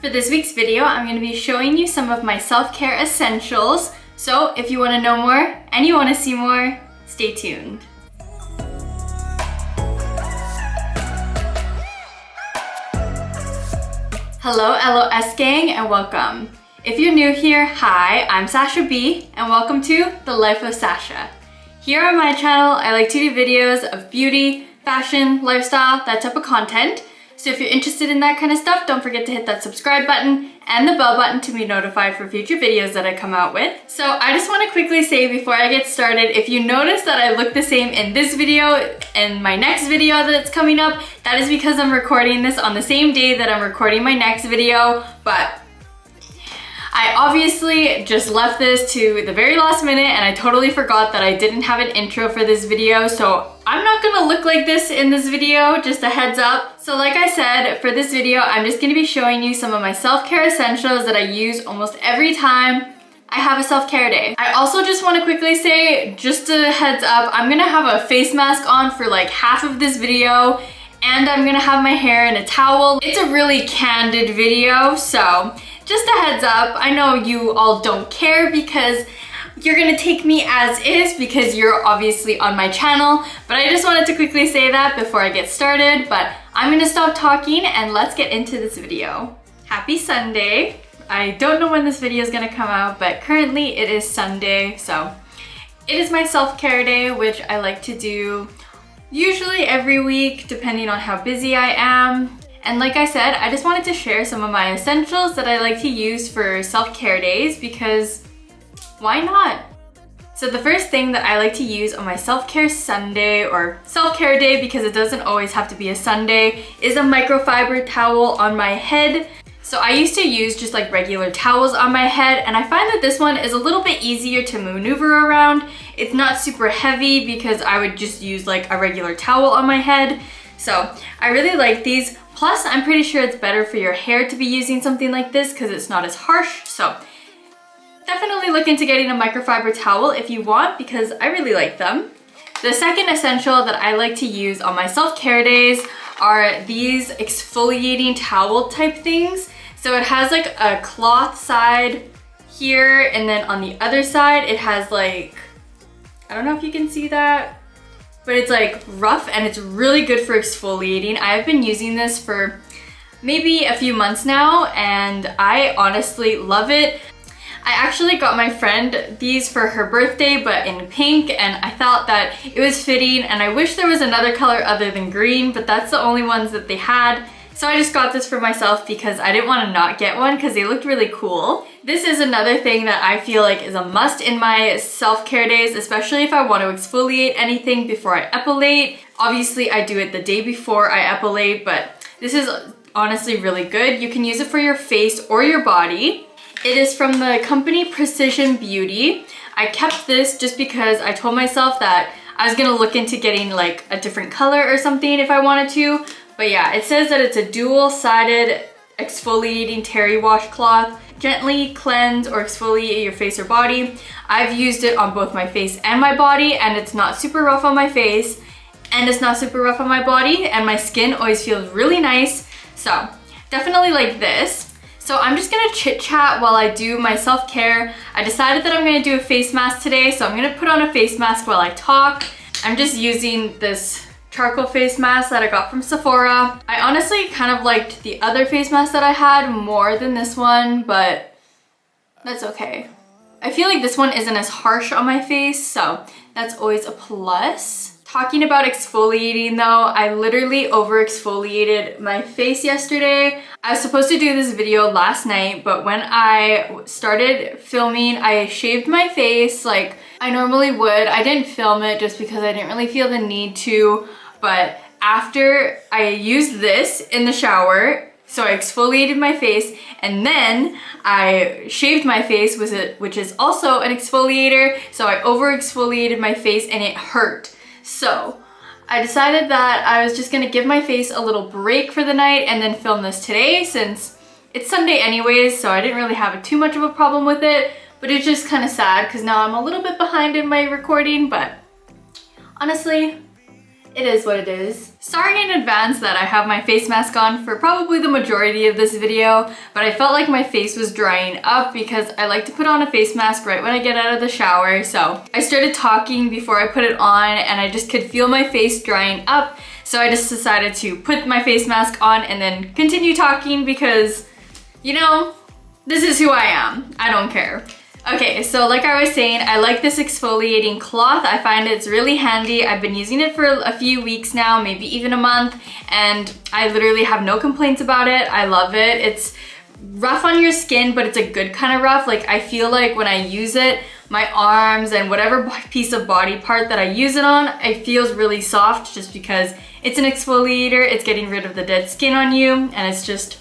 For this week's video, I'm going to be showing you some of my self-care essentials. So if you want to know more and you want to see more, stay tuned. Hello LOS gang and welcome. If you're new here, hi, I'm Sacha B and welcome to The Life of Sacha. Here on my channel, I like to do videos of beauty, fashion, lifestyle, that type of content. So if you're interested in that kind of stuff, don't forget to hit that subscribe button and the bell button to be notified for future videos that I come out with. So I just want to quickly say before I get started, if you notice that I look the same in this video and my next video that's coming up, that is because I'm recording this on the same day that I'm recording my next video, but I obviously just left this to the very last minute and I totally forgot that I didn't have an intro for this video, so I'm not gonna look like this in this video, just a heads up. So like I said, for this video, I'm just gonna be showing you some of my self-care essentials that I use almost every time I have a self-care day. I also just wanna quickly say, just a heads up, I'm gonna have a face mask on for like half of this video and I'm gonna have my hair in a towel. It's a really candid video, so just a heads up. I know you all don't care because you're gonna take me as is because you're obviously on my channel, but I just wanted to quickly say that before I get started, but I'm gonna stop talking and let's get into this video. Happy Sunday. I don't know when this video is gonna come out, but currently it is Sunday, so it is my self-care day, which I like to do usually every week, depending on how busy I am. And like I said, I just wanted to share some of my essentials that I like to use for self-care days because why not? So the first thing that I like to use on my self-care Sunday or self-care day, because it doesn't always have to be a Sunday, is a microfiber towel on my head. So I used to use just like regular towels on my head and I find that this one is a little bit easier to maneuver around. It's not super heavy because I would just use like a regular towel on my head. So I really like these. Plus, I'm pretty sure it's better for your hair to be using something like this because it's not as harsh. So definitely look into getting a microfiber towel if you want because I really like them. The second essential that I like to use on my self-care days are these exfoliating towel type things. So it has like a cloth side here and then on the other side it has like, I don't know if you can see that, but it's like rough and it's really good for exfoliating. I've been using this for maybe a few months now and I honestly love it. I actually got my friend these for her birthday but in pink and I thought that it was fitting and I wish there was another color other than green, but that's the only ones that they had. So I just got this for myself because I didn't want to not get one because they looked really cool. This is another thing that I feel like is a must in my self-care days, especially if I want to exfoliate anything before I epilate. Obviously I do it the day before I epilate, but this is honestly really good. You can use it for your face or your body. It is from the company Precision Beauty. I kept this just because I told myself that I was gonna look into getting like a different color or something if I wanted to. But yeah, it says that it's a dual-sided exfoliating terry washcloth. Gently cleanse or exfoliate your face or body. I've used it on both my face and my body and it's not super rough on my face and it's not super rough on my body and my skin always feels really nice. So definitely like this. So I'm just gonna chit chat while I do my self-care. I decided that I'm gonna do a face mask today, so I'm gonna put on a face mask while I talk. I'm just using this charcoal face mask that I got from Sephora. I honestly kind of liked the other face mask that I had more than this one, but that's okay. I feel like this one isn't as harsh on my face, so that's always a plus. Talking about exfoliating though, I literally over exfoliated my face yesterday. I was supposed to do this video last night, but when I started filming, I shaved my face like I normally would. I didn't film it just because I didn't really feel the need to, but after I used this in the shower, so I exfoliated my face and then I shaved my face with it, which is also an exfoliator, so I over exfoliated my face and it hurt. So I decided that I was just gonna give my face a little break for the night and then film this today since it's Sunday anyways, so I didn't really have too much of a problem with it, but it's just kind of sad because now I'm a little bit behind in my recording, but honestly, It is what it is. Sorry in advance that I have my face mask on for probably the majority of this video, but I felt like my face was drying up because I like to put on a face mask right when I get out of the shower. So I started talking before I put it on and I just could feel my face drying up. So I just decided to put my face mask on and then continue talking because, you know, this is who I am. I don't care. Okay, so like I was saying, I like this exfoliating cloth. I find it's really handy. I've been using it for a few weeks now, maybe even a month, and I literally have no complaints about it. I love it. It's rough on your skin, but it's a good kind of rough. Like, I feel like when I use it, my arms and whatever piece of body part that I use it on, it feels really soft just because it's an exfoliator. It's getting rid of the dead skin on you, and it's just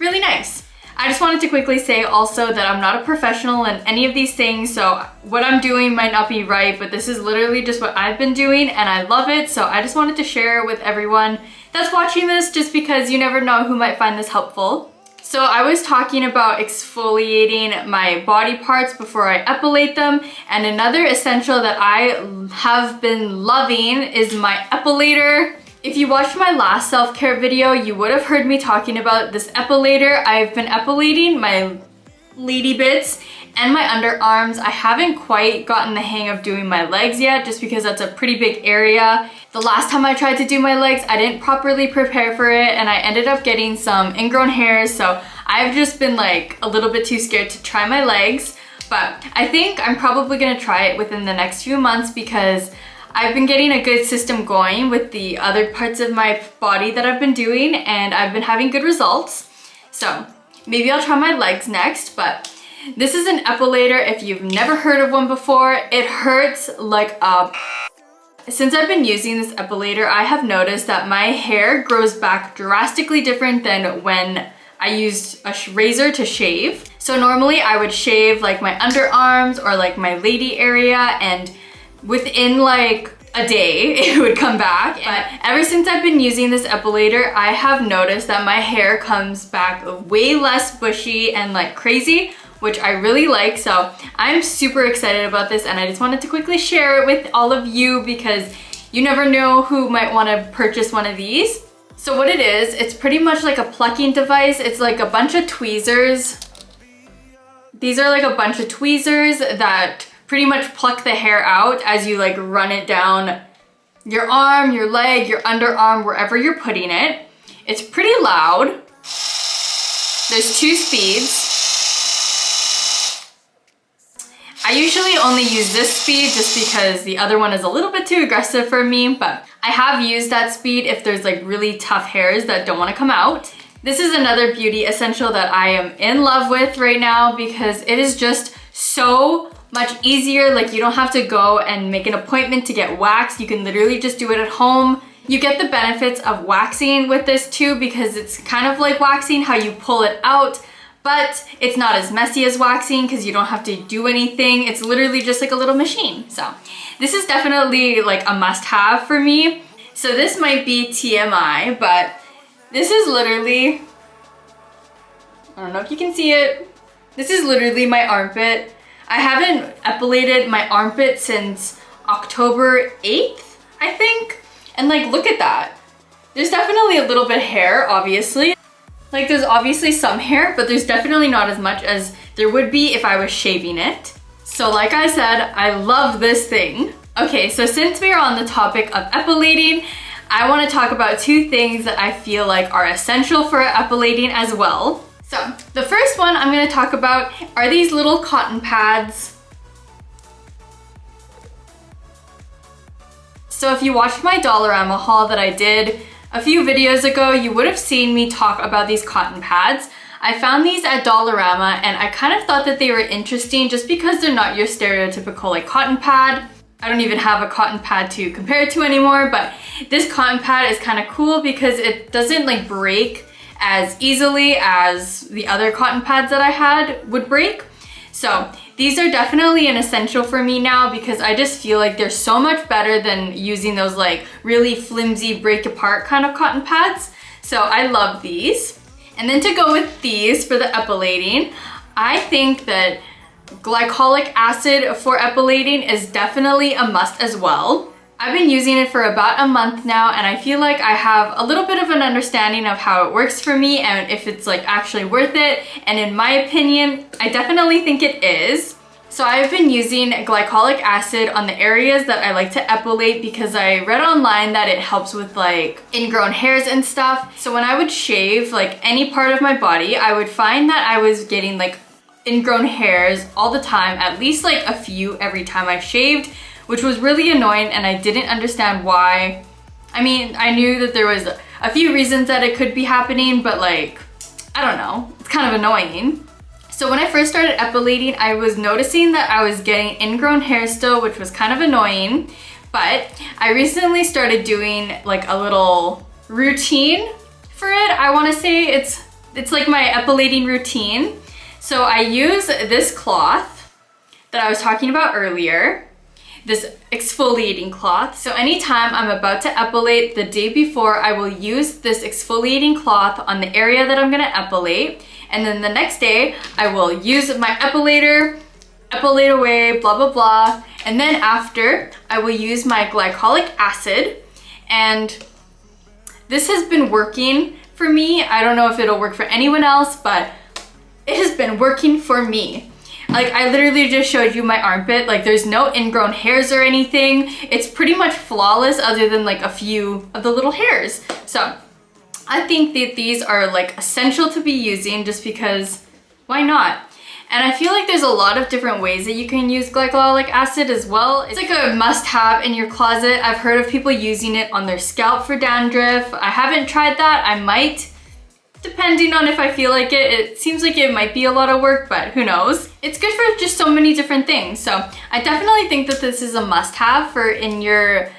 really nice. I just wanted to quickly say also that I'm not a professional in any of these things, so what I'm doing might not be right, but this is literally just what I've been doing and I love it, so I just wanted to share it with everyone that's watching this just because you never know who might find this helpful. So I was talking about exfoliating my body parts before I epilate them, and another essential that I have been loving is my epilator. If you watched my last self-care video, you would have heard me talking about this epilator. I've been epilating my lady bits and my underarms. I haven't quite gotten the hang of doing my legs yet just because that's a pretty big area. The last time I tried to do my legs, I didn't properly prepare for it and I ended up getting some ingrown hairs, so I've just been like a little bit too scared to try my legs. But I think I'm probably gonna try it within the next few months because I've been getting a good system going with the other parts of my body that I've been doing and I've been having good results. So maybe I'll try my legs next, but this is an epilator. If you've never heard of one before, it hurts like a... Since I've been using this epilator, I have noticed that my hair grows back drastically different than when I used a razor to shave. So normally I would shave like my underarms or like my lady area, and within like a day it would come back. But ever since I've been using this epilator, I have noticed that my hair comes back way less bushy and like crazy, which I really like. So I'm super excited about this and I just wanted to quickly share it with all of you because you never know who might want to purchase one of these. So what it is, it's pretty much like a plucking device. It's like a bunch of tweezers. These are like a bunch of tweezers that pretty much pluck the hair out as you like run it down your arm, your leg, your underarm, wherever you're putting it. It's pretty loud. There's 2 speeds. I usually only use this speed just because the other one is a little bit too aggressive for me, but I have used that speed if there's like really tough hairs that don't want to come out. This is another beauty essential that I am in love with right now because it is just so much easier. Like, you don't have to go and make an appointment to get waxed. You can literally just do it at home. You get the benefits of waxing with this too because it's kind of like waxing, how you pull it out, but it's not as messy as waxing because you don't have to do anything. It's literally just like a little machine. So this is definitely like a must-have for me. So this might be TMI, but this is literally, I don't know if you can see it. This is literally my armpit. I haven't epilated my armpit since October 8th, I think. And like, look at that. There's definitely a little bit of hair, obviously. Like, there's obviously some hair, but there's definitely not as much as there would be if I was shaving it. So like I said, I love this thing. Okay, so since we are on the topic of epilating, I want to talk about 2 things that I feel like are essential for epilating as well. So the first one I'm going to talk about are these little cotton pads. So if you watched my Dollarama haul that I did a few videos ago, you would have seen me talk about these cotton pads. I found these at Dollarama and I kind of thought that they were interesting just because they're not your stereotypical like cotton pad. I don't even have a cotton pad to compare it to anymore, but this cotton pad is kind of cool because it doesn't like break as easily as the other cotton pads that I had would break. So these are definitely an essential for me now because I just feel like they're so much better than using those like really flimsy break apart kind of cotton pads. So I love these. And then to go with these for the epilating, I think that glycolic acid for epilating is definitely a must as well. I've been using it for about a month now, and I feel like I have a little bit of an understanding of how it works for me and if it's like actually worth it. And in my opinion, I definitely think it is. So I've been using glycolic acid on the areas that I like to epilate because I read online that it helps with like ingrown hairs and stuff. So when I would shave like any part of my body, I would find that I was getting like ingrown hairs all the time, at least like a few every time I shaved, which was really annoying, and I didn't understand why. I mean, I knew that there was a few reasons that it could be happening, but like, I don't know, it's kind of annoying. So when I first started epilating, I was noticing that I was getting ingrown hair still, which was kind of annoying. But I recently started doing like a little routine for it. I want to say it's like my epilating routine. So I use this cloth that I was talking about earlier, this exfoliating cloth. So anytime I'm about to epilate, the day before, I will use this exfoliating cloth on the area that I'm gonna epilate. And then the next day, I will use my epilator, epilate away, blah, blah, blah. And then after, I will use my glycolic acid. And this has been working for me. I don't know if it'll work for anyone else, but it has been working for me. Like, I literally just showed you my armpit. Like, there's no ingrown hairs or anything. It's pretty much flawless other than like a few of the little hairs. So I think that these are like essential to be using just because why not? And I feel like there's a lot of different ways that you can use glycolic acid as well. It's like a must-have in your closet. I've heard of people using it on their scalp for dandruff. I haven't tried that. I might, depending on if I feel like it. It seems like it might be a lot of work, but who knows? It's good for just so many different things. So I definitely think that this is a must-have for in your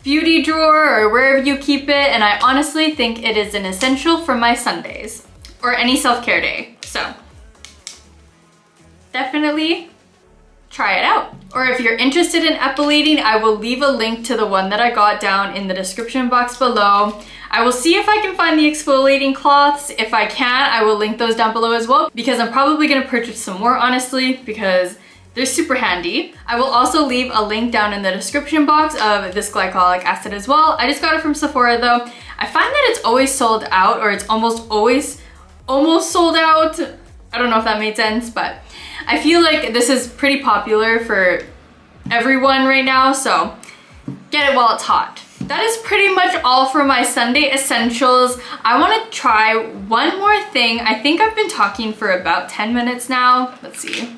beauty drawer or wherever you keep it, and I honestly think it is an essential for my Sundays or any self-care day. So definitely try it out. Or if you're interested in epilating, I will leave a link to the one that I got down in the description box below. I will see if I can find the exfoliating cloths. If I can, I will link those down below as well, because I'm probably gonna purchase some more, honestly, because they're super handy. I will also leave a link down in the description box of this glycolic acid as well. I just got it from Sephora though. I find that it's always sold out, or it's almost always sold out. I don't know if that made sense, but I feel like this is pretty popular for everyone right now, so get it while it's hot. That is pretty much all for my Sunday essentials. I want to try one more thing. I think I've been talking for about 10 minutes now. Let's see.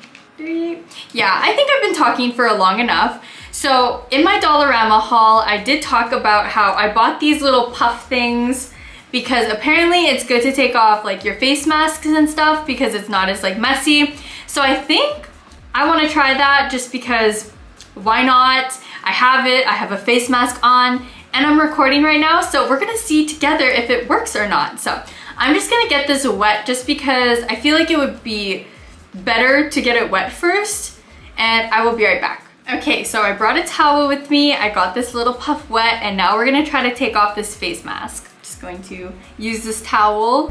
Yeah, I think I've been talking for long enough. So in my Dollarama haul, I did talk about how I bought these little puff things because apparently it's good to take off like your face masks and stuff because it's not as like messy. So I think I want to try that just because why not? I have a face mask on and I'm recording right now, so we're gonna see together if it works or not. So I'm just gonna get this wet just because I feel like it would be better to get it wet first, and I will be right back. Okay, so I brought a towel with me. I got this little puff wet, and now we're gonna try to take off this face mask. Just going to use this towel.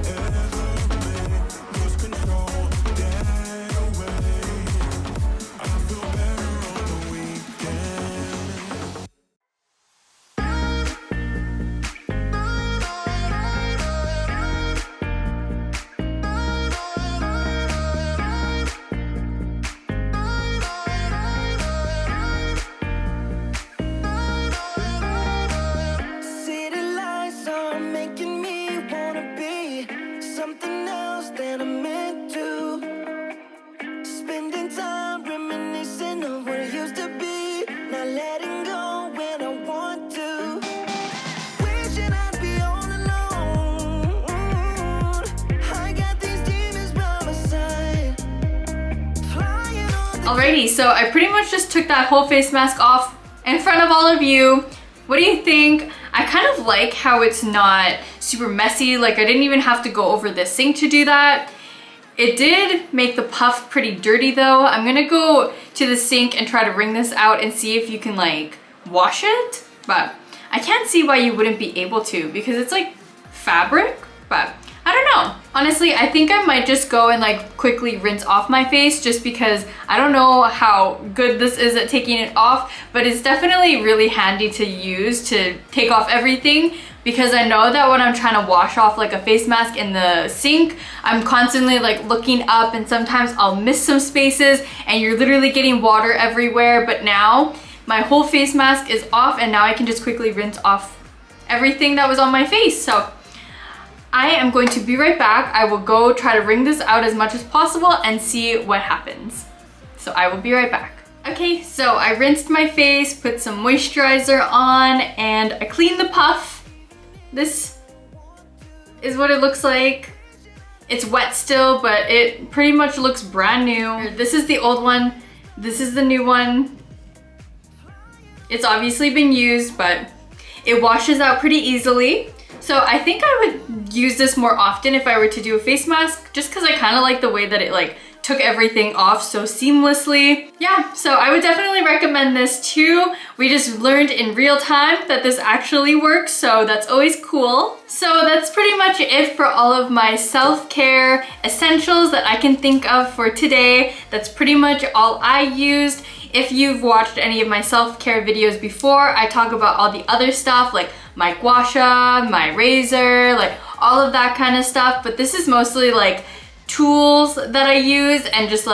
Alrighty, so I pretty much just took that whole face mask off in front of all of you. What do you think? I kind of like how it's not super messy. Like, I didn't even have to go over the sink to do that. It did make the puff pretty dirty though. I'm gonna go to the sink and try to wring this out and see if you can like wash it. But I can't see why you wouldn't be able to because it's like fabric, but I I don't know. Honestly, I think I might just go and like quickly rinse off my face just because I don't know how good this is at taking it off, but it's definitely really handy to use to take off everything, because I know that when I'm trying to wash off like a face mask in the sink, I'm constantly like looking up and sometimes I'll miss some spaces and you're literally getting water everywhere. But now my whole face mask is off and now I can just quickly rinse off everything that was on my face. So I am going to be right back. I will go try to wring this out as much as possible and see what happens. So I will be right back. Okay, so I rinsed my face, put some moisturizer on, and I cleaned the puff. This is what it looks like. It's wet still, but it pretty much looks brand new. This is the old one. This is the new one. It's obviously been used, but it washes out pretty easily. So I think I would use this more often if I were to do a face mask, just because I kind of like the way that it like took everything off so seamlessly. Yeah, so I would definitely recommend this too. We just learned in real time that this actually works, so that's always cool. So that's pretty much it for all of my self-care essentials that I can think of for today. That's pretty much all I used. If you've watched any of my self-care videos before, I talk about all the other stuff like my gua sha, my razor, like all of that kind of stuff. But this is mostly like tools that I use and just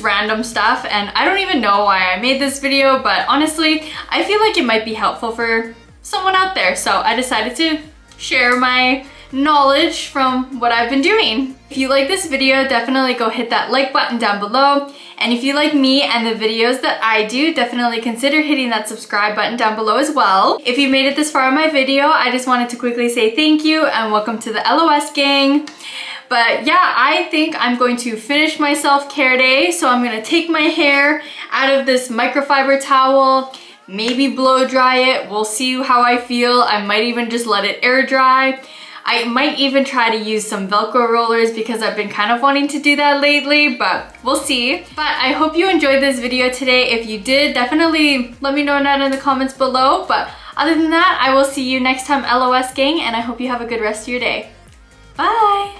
random stuff. And I don't even know why I made this video, but honestly, I feel like it might be helpful for someone out there. So I decided to share my knowledge from what I've been doing. If you like this video, definitely go hit that like button down below. And if you like me and the videos that I do, definitely consider hitting that subscribe button down below as well. If you made it this far in my video, I just wanted to quickly say thank you and welcome to the LOS gang. But yeah, I think I'm going to finish my self-care day. So I'm gonna take my hair out of this microfiber towel, maybe blow dry it. We'll see how I feel. I might even just let it air dry. I might even try to use some Velcro rollers because I've been kind of wanting to do that lately, but we'll see. But I hope you enjoyed this video today. If you did, definitely let me know down in the comments below. But other than that, I will see you next time, LOS gang, and I hope you have a good rest of your day. Bye!